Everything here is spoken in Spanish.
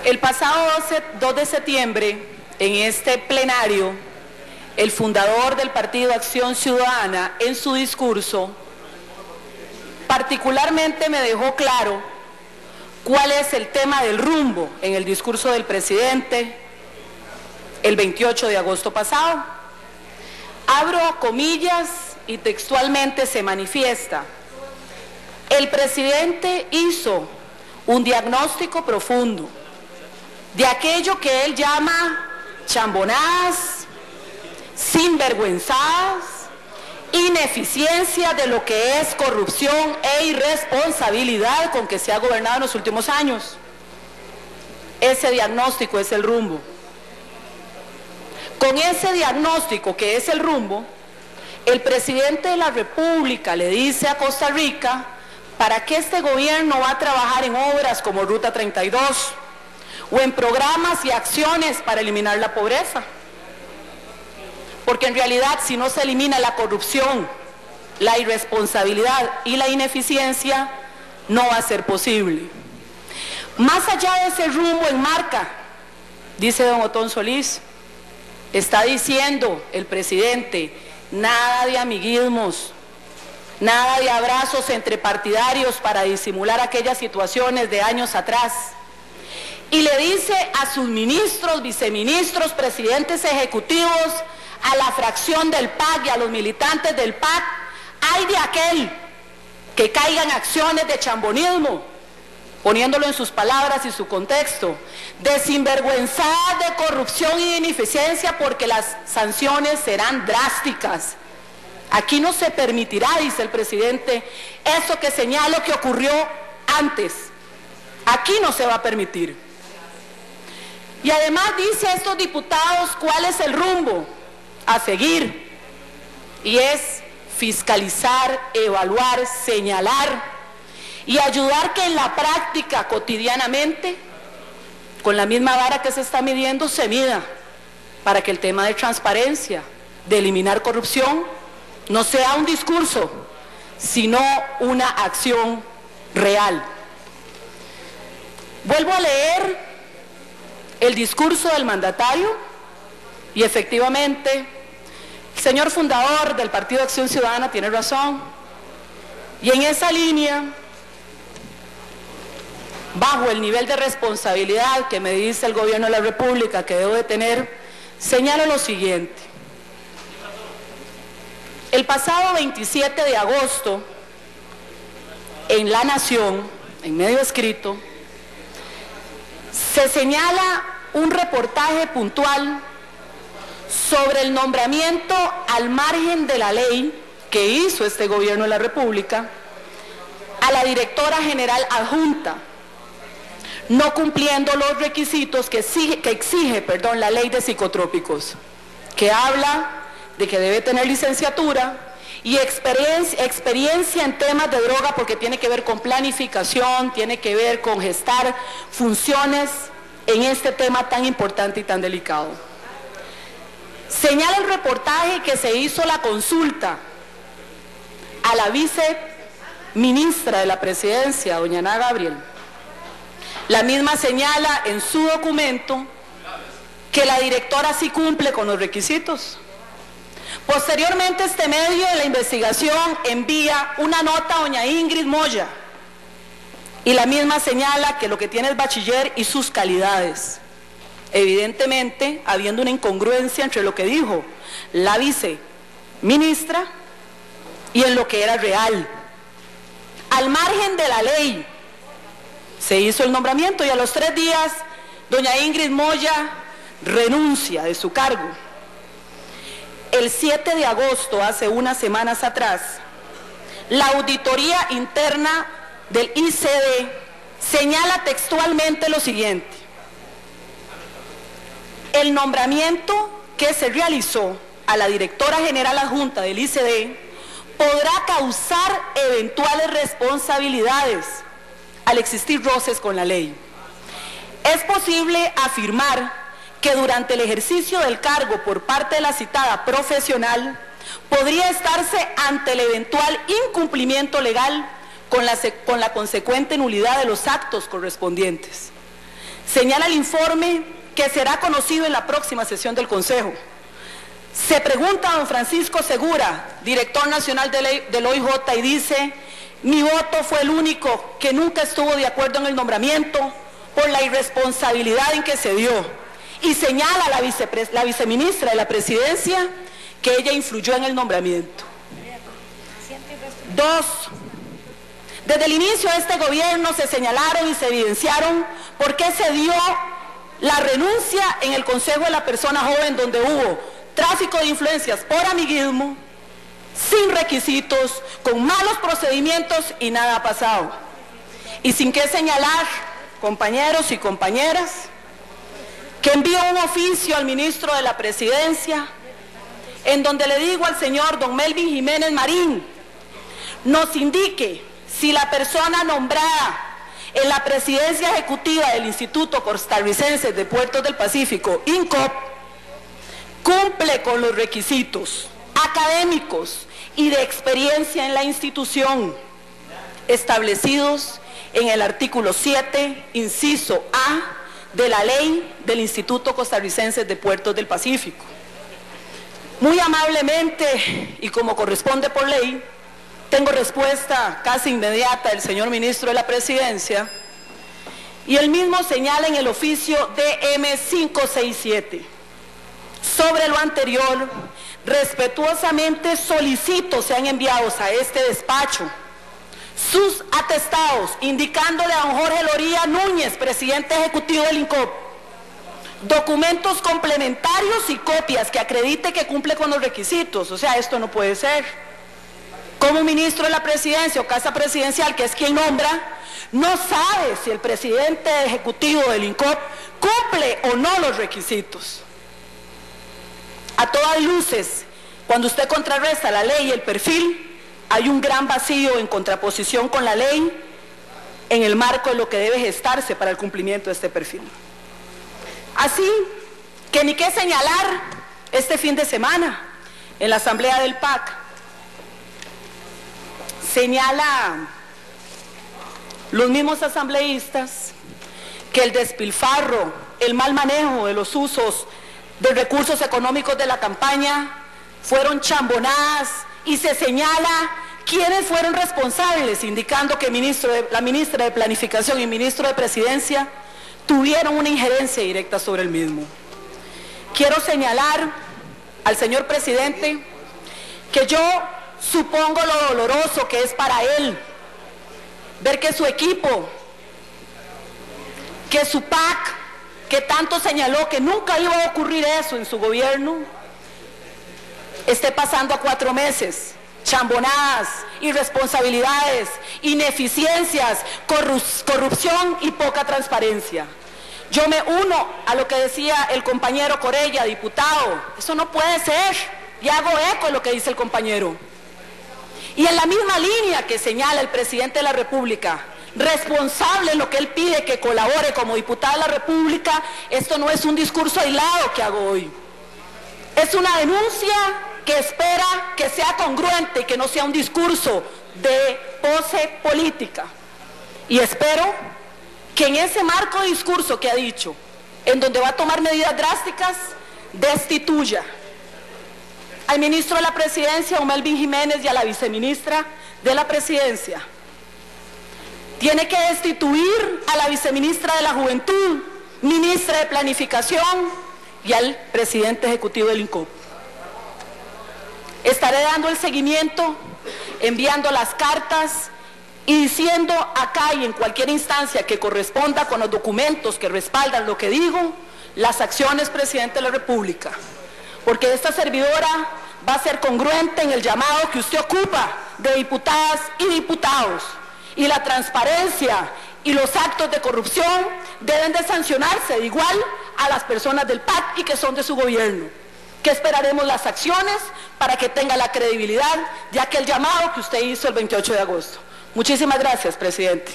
El pasado 2 de septiembre, en este plenario, el fundador del Partido Acción Ciudadana, en su discurso, particularmente me dejó claro cuál es el tema del rumbo en el discurso del presidente el 28 de agosto pasado. Abro comillas y textualmente se manifiesta: el presidente hizo un diagnóstico profundo de aquello que él llama chambonadas, sinvergüenzadas, ineficiencia de lo que es corrupción e irresponsabilidad con que se ha gobernado en los últimos años. Ese diagnóstico es el rumbo. Con ese diagnóstico que es el rumbo, el presidente de la República le dice a Costa Rica para qué este gobierno va a trabajar en obras como Ruta 32 o en programas y acciones para eliminar la pobreza. Porque en realidad, si no se elimina la corrupción, la irresponsabilidad y la ineficiencia, no va a ser posible. Más allá de ese rumbo en marca, dice don Otón Solís, está diciendo el presidente, nada de amiguismos, nada de abrazos entre partidarios para disimular aquellas situaciones de años atrás. Y le dice a sus ministros, viceministros, presidentes ejecutivos, a la fracción del PAC y a los militantes del PAC, hay de aquel que caigan acciones de chambonismo, poniéndolo en sus palabras y su contexto, de sinvergüenzada, de corrupción y de ineficiencia, porque las sanciones serán drásticas. Aquí no se permitirá, dice el presidente, eso que señalo que ocurrió antes. Aquí no se va a permitir. Y además dice a estos diputados cuál es el rumbo a seguir, y es fiscalizar, evaluar, señalar y ayudar que en la práctica, cotidianamente, con la misma vara que se está midiendo, se mida, para que el tema de transparencia, de eliminar corrupción, no sea un discurso, sino una acción real. Vuelvo a leer el discurso del mandatario y efectivamente el señor fundador del Partido Acción Ciudadana tiene razón, y en esa línea, bajo el nivel de responsabilidad que me dice el gobierno de la República que debo de tener, señalo lo siguiente. El pasado 27 de agosto, en La Nación, en medio escrito, se señala un reportaje puntual sobre el nombramiento al margen de la ley que hizo este gobierno de la República a la directora general adjunta, no cumpliendo los requisitos que exige la ley de psicotrópicos, que habla de que debe tener licenciatura y experiencia en temas de droga, porque tiene que ver con planificación, tiene que ver con gestar funciones en este tema tan importante y tan delicado. Señala el reportaje que se hizo la consulta a la viceministra de la Presidencia, doña Ana Gabriel. La misma señala en su documento que la directora sí cumple con los requisitos. Posteriormente, este medio de la investigación envía una nota a doña Ingrid Moya y la misma señala que lo que tiene es bachiller y sus calidades. Evidentemente, habiendo una incongruencia entre lo que dijo la viceministra y en lo que era real. Al margen de la ley, se hizo el nombramiento y a los 3 días, doña Ingrid Moya renuncia de su cargo. El 7 de agosto, hace unas semanas atrás, la auditoría interna del ICD señala textualmente lo siguiente: el nombramiento que se realizó a la directora general adjunta del ICD podrá causar eventuales responsabilidades al existir roces con la ley. Es posible afirmar que durante el ejercicio del cargo por parte de la citada profesional podría estarse ante el eventual incumplimiento legal con la consecuente nulidad de los actos correspondientes. señala el informe que será conocido en la próxima sesión del Consejo. Se pregunta a don Francisco Segura, director nacional del OIJ, y dice: mi voto fue el único que nunca estuvo de acuerdo en el nombramiento por la irresponsabilidad en que se dio. Y señala a la viceministra de la Presidencia que ella influyó en el nombramiento. 2. Desde el inicio de este gobierno se señalaron y se evidenciaron por qué se dio la renuncia en el Consejo de la Persona Joven, donde hubo tráfico de influencias por amiguismo, sin requisitos, con malos procedimientos y nada ha pasado. Y sin qué señalar, compañeros y compañeras, que envío un oficio al ministro de la Presidencia en donde le digo al señor don Melvin Jiménez Marín nos indique si la persona nombrada en la presidencia ejecutiva del Instituto Costarricense de Puertos del Pacífico, INCOP, cumple con los requisitos académicos y de experiencia en la institución establecidos en el artículo 7, inciso A, de la ley del Instituto Costarricense de Puertos del Pacífico. Muy amablemente y como corresponde por ley, tengo respuesta casi inmediata del señor ministro de la Presidencia, y él mismo señala en el oficio DM567. Sobre lo anterior, respetuosamente solicito sean enviados a este despacho sus atestados, indicándole a don Jorge Loría Núñez, presidente ejecutivo del INCOP, documentos complementarios y copias que acredite que cumple con los requisitos. O sea, esto no puede ser. Como ministro de la Presidencia o Casa Presidencial, que es quien nombra, no sabe si el presidente ejecutivo del INCOP cumple o no los requisitos. A todas luces, cuando usted contrarresta la ley y el perfil, hay un gran vacío en contraposición con la ley en el marco de lo que debe gestarse para el cumplimiento de este perfil. Así que ni qué señalar este fin de semana en la asamblea del PAC. Señala los mismos asambleístas que el despilfarro, el mal manejo de los usos de recursos económicos de la campaña fueron chambonadas, y se señala quiénes fueron responsables, indicando que la ministra de Planificación y el ministro de Presidencia tuvieron una injerencia directa sobre el mismo. Quiero señalar al señor presidente que yo supongo lo doloroso que es para él ver que su equipo, que su PAC, que tanto señaló que nunca iba a ocurrir eso en su gobierno, esté pasando a 4 meses, chambonadas, irresponsabilidades, ineficiencias, corrupción y poca transparencia. Yo me uno a lo que decía el compañero Corella, diputado. Eso no puede ser, y hago eco de lo que dice el compañero. Y en la misma línea que señala el presidente de la República, responsable en lo que él pide que colabore como diputado de la República, esto no es un discurso aislado que hago hoy. Es una denuncia que espera que sea congruente y que no sea un discurso de pose política. Y espero que en ese marco de discurso que ha dicho, en donde va a tomar medidas drásticas, destituya al ministro de la Presidencia, don Melvin Jiménez, y a la viceministra de la Presidencia. Tiene que destituir a la viceministra de la Juventud, ministra de Planificación, y al presidente ejecutivo del INCOP. Estaré dando el seguimiento, enviando las cartas y diciendo acá y en cualquier instancia que corresponda con los documentos que respaldan lo que digo, las acciones, presidente de la República. Porque esta servidora va a ser congruente en el llamado que usted ocupa de diputadas y diputados. Y la transparencia y los actos de corrupción deben de sancionarse de igual a las personas del PAC y que son de su gobierno. Que esperaremos las acciones para que tenga la credibilidad de aquel llamado que usted hizo el 28 de agosto. Muchísimas gracias, presidente.